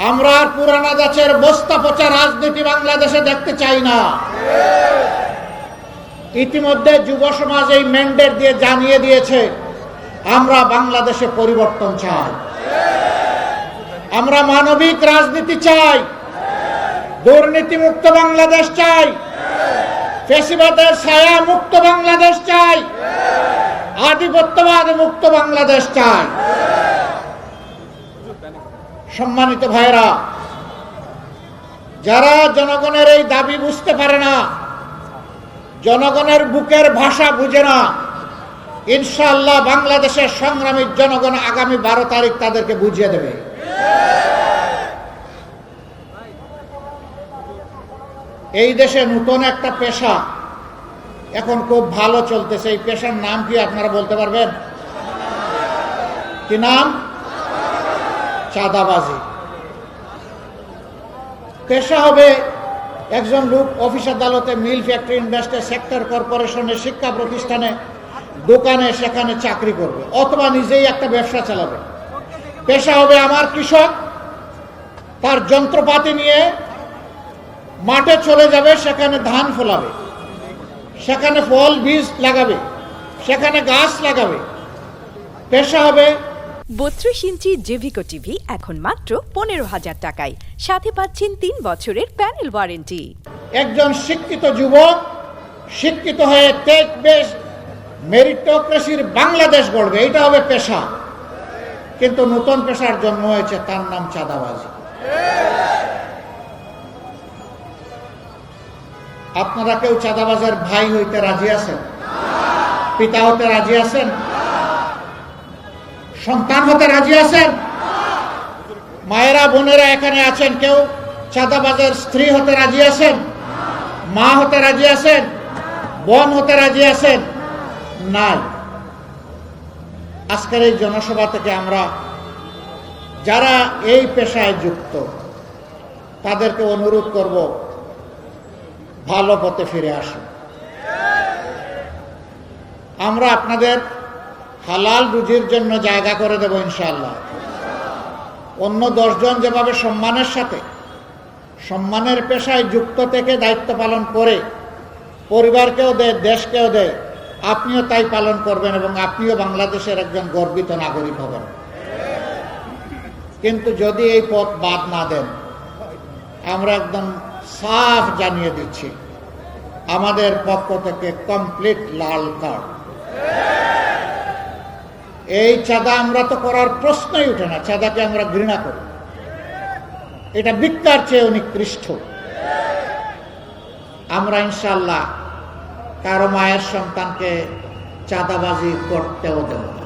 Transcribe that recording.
আমরা আর পুরানা গাছের বস্তা পচা রাজনীতি বাংলাদেশে দেখতে চাই না। ইতিমধ্যে যুব সমাজ এই ম্যান্ডেট দিয়ে জানিয়ে দিয়েছে, আমরা বাংলাদেশে পরিবর্তন চাই, আমরা মানবিক রাজনীতি চাই, দুর্নীতি মুক্ত বাংলাদেশ চাই, ফ্যাসিবাদের ছায়া মুক্ত বাংলাদেশ চাই, আধিপত্যবাদ মুক্ত বাংলাদেশ চাই। সম্মানিত ভাইরা, যারা জনগণের এই দাবি বুঝতে পারে না, জনগণের বুকের ভাষা বুঝে না, ইনশাআল্লাহ বাংলাদেশের সংগ্রামী জনগণ আগামী 12 তারিখ তাদেরকে বুঝিয়ে দেবে। এই দেশে নতুন একটা পেশা এখন খুব ভালো চলতেছে। এই পেশার নাম কি আপনারা বলতে পারবেন? কি নাম? চাঁদাবাজি। পেশা হবে একজন লোক অফিস আদালতে, মিল, ফ্যাক্টরি, ইন্ডাস্ট্রি, সেক্টর কর্পোরেশনে, শিক্ষা প্রতিষ্ঠানে, দোকানে, সেখানে চাকরি করবে অথবা নিজেই একটা ব্যবসা চালাবে। পেশা হবে আমার কৃষক, তার যন্ত্রপাতি নিয়ে মাঠে চলে যাবে, সেখানে ধান ফলাবে, সেখানে ফল বীজ লাগাবে, সেখানে গাছ লাগাবে। পেশা হবে 32 ইঞ্চি জেভিকো টিভি এখন মাত্র 15,000 টাকায়, সাথে পাচ্ছেন 3 বছরের প্যানেল ওয়ারেন্টি। একজন শিক্ষিত যুবক শিক্ষিত হয়ে টেক বেস মেরিটোক্রেসির বাংলাদেশ গড়বে, এটা হবে পেশা। কিন্তু নতুন পেশার জন্ম হয়েছে, তার নাম চাঁদাবাজি। আপনারা কেউ চাঁদাবাজের ভাই হইতে রাজি আছেন? পিতা হতে রাজি আছেন? সন্তান হতে রাজি আছেন? মায়েরা, বোনেরা এখানে আছেন, কেউ চাঁদাবাজের স্ত্রী হতে রাজি আছেন? মা হতে রাজি আছেন? বোন হতে রাজি আছেন? নাই। আজকের এই জনসভা থেকে আমরা যারা এই পেশায় যুক্ত তাদেরকে অনুরোধ করব, ভালো পথে ফিরে আসুন। আমরা আপনাদের হালাল রুজির জন্য জায়গা করে দেব ইনশাআল্লাহ। অন্য 10 জন যেভাবে সম্মানের সাথে সম্মানের পেশায় যুক্ত থেকে দায়িত্ব পালন করে পরিবারকেও দেয়, দেশকেও দেয়, আপনিও তাই পালন করবেন এবং আপনিও বাংলাদেশের একজন গর্বিত নাগরিক হবেন। কিন্তু যদি এই পথ বাদ না দেন, আমরা একদম সাফ জানিয়ে দিচ্ছি, আমাদের পক্ষ থেকে কমপ্লিট লাল কার্ড। এই চাঁদা আমরা তো করার প্রশ্নই উঠে না। চাঁদাকে আমরা ঘৃণা করি, এটা ভিক্ষার চেয়ে নিকৃষ্ট। আমরা ইনশাআল্লাহ কারো মায়ের সন্তানকে চাঁদাবাজি করতেও দেব না।